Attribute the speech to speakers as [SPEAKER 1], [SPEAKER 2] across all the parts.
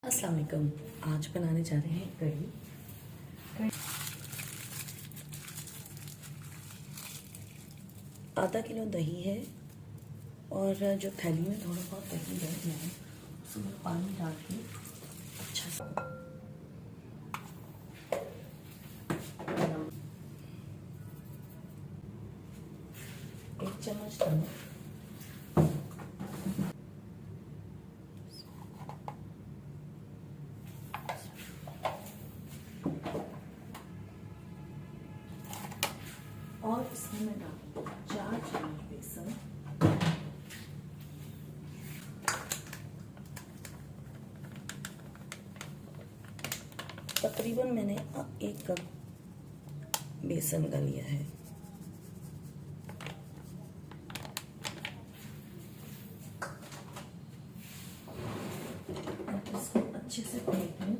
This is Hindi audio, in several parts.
[SPEAKER 1] अस्सलाम वालेकुम। आज बनाने जा रहे हैं कढ़ी। आधा किलो दही है और जो थैली में थोड़ा बहुत दही है मैंने उसमें पानी डाल के अच्छा सा 1 चम्मच नमक, और इसमें मैं डालूँ 4 चम्मच बेसन, तकरीबन मैंने 1 कप बेसन का लिया है। इसको अच्छे से फेंट लें।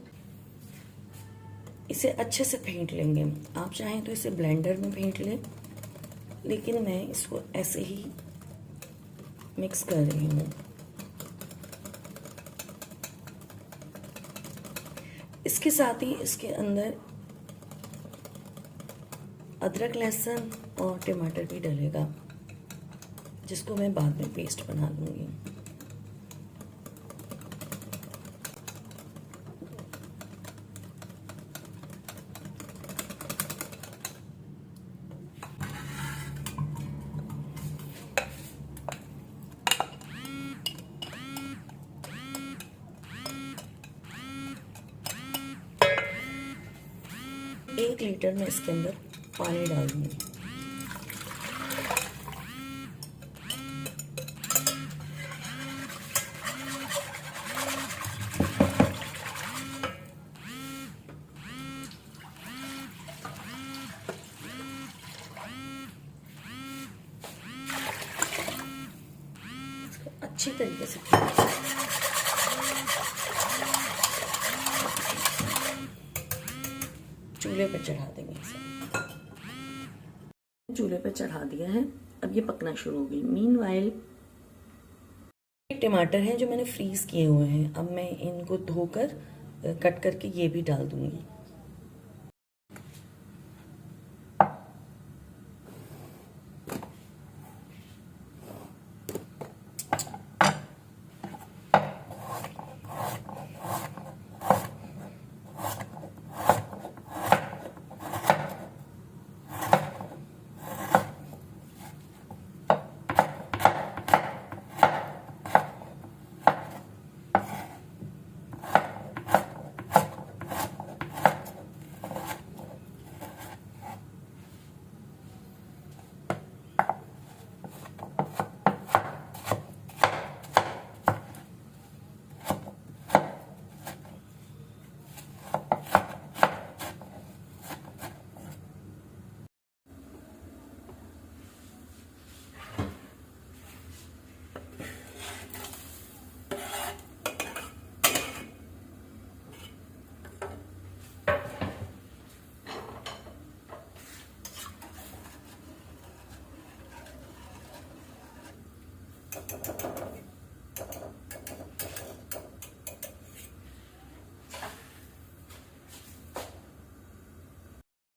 [SPEAKER 1] इसे अच्छे से फेंट लेंगे। आप चाहें तो इसे ब्लेंडर में फेंट लें, लेकिन मैं इसको ऐसे ही मिक्स कर रही हूँ। इसके साथ ही इसके अंदर अदरक, लहसुन और टमाटर भी डलेगा, जिसको मैं बाद में पेस्ट बना दूंगी। एक लीटर में इसके अंदर पानी डाल दूंगी। इसको अच्छी तरीके से चूल्हे पर चढ़ा देंगे। इसे चूल्हे पर चढ़ा दिया है, अब ये पकना शुरू हो गई। मीनवाइल टमाटर हैं जो मैंने फ्रीज किए हुए हैं, अब मैं इनको धोकर कट करके ये भी डाल दूंगी।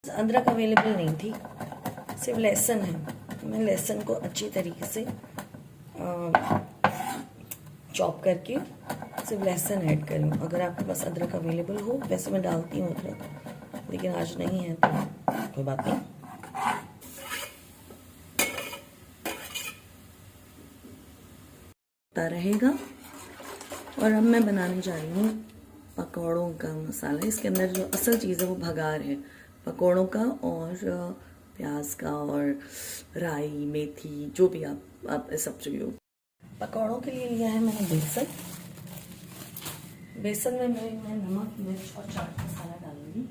[SPEAKER 1] अदरक अवेलेबल नहीं थी, सिर्फ लहसुन है। मैं लहसुन को अच्छी तरीके से चॉप करके सिर्फ लहसुन ऐड करूँ। अगर आपके पास अदरक अवेलेबल हो, वैसे मैं डालती हूँ अदरक, लेकिन आज नहीं है तो कोई बात नहीं। रहेगा। और अब मैं बनाने जा रही हूँ पकौड़ों का मसाला। इसके अंदर जो असल चीज़ है वो भगार है पकौड़ों का, और प्याज का, और राई, मेथी, जो भी आप सब जो हो। पकौड़ों के लिए लिया है मैंने बेसन। बेसन में मैं नमक, मिर्च और चाट मसाला डालूंगी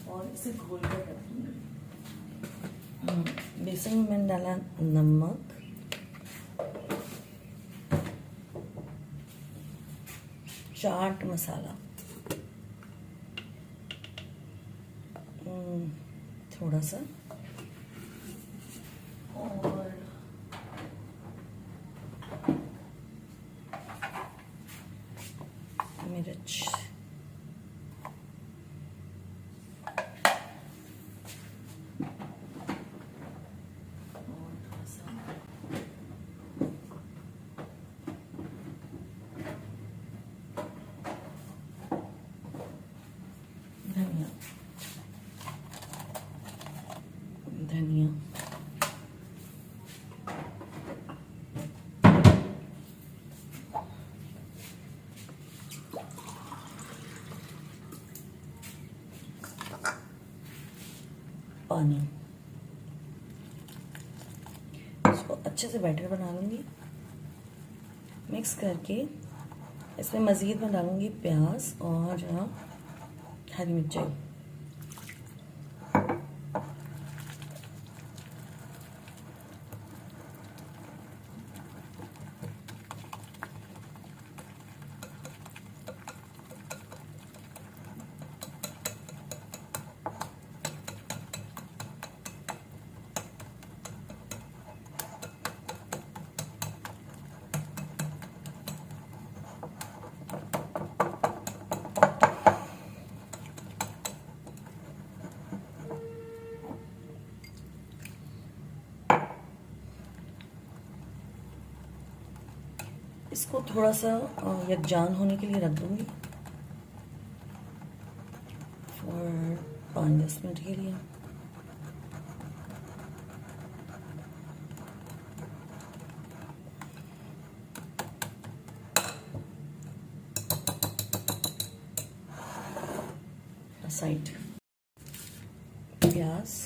[SPEAKER 1] और इसे घोल कर रखूंगी। बेसन में मैंने डाला नमक, चाट मसाला, थोड़ा सा, और मिर्च। पानी। इसको अच्छे से बैटर बना लूँगी। मिक्स करके इसमें मज़ीद मैं डालूँगी प्याज और हरी मिर्ची। इसको थोड़ा सा यकजान होने के लिए रख दूँगी और 5-10 मिनट के लिए। साइड प्याज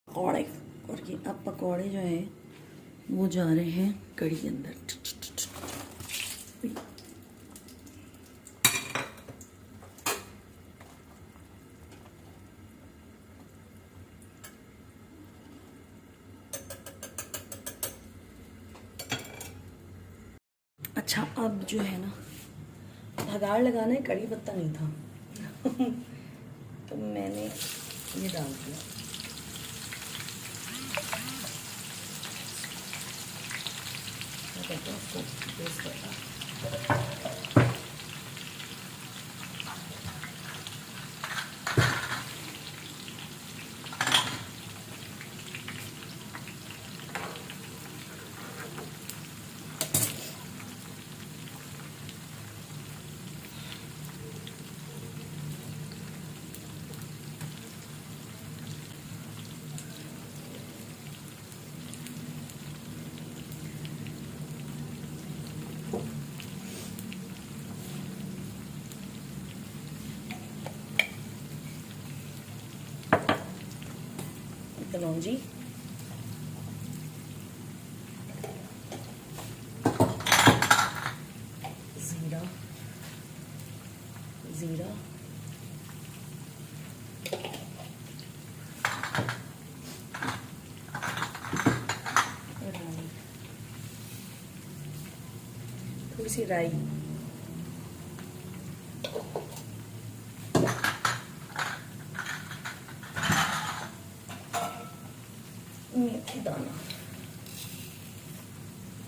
[SPEAKER 1] पकौड़े। और ये अब पकौड़े जो हैं वो जा रहे हैं कढ़ी के अंदर। अच्छा, अब जो है ना, भगाड़ लगाना है, कड़ी पत्ता नहीं था तो मैंने ये डाल दिया। क्या कहते हैं उसको, तेज पत्ता। कलौंजी, जीरा, जीरा, राई, थोड़ी सी राई, मेथी दाना,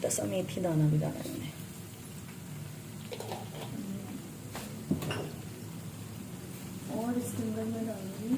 [SPEAKER 1] दसा मेथी दाना भी डाला मैंने। और इसके अंदर मैं डालूंगी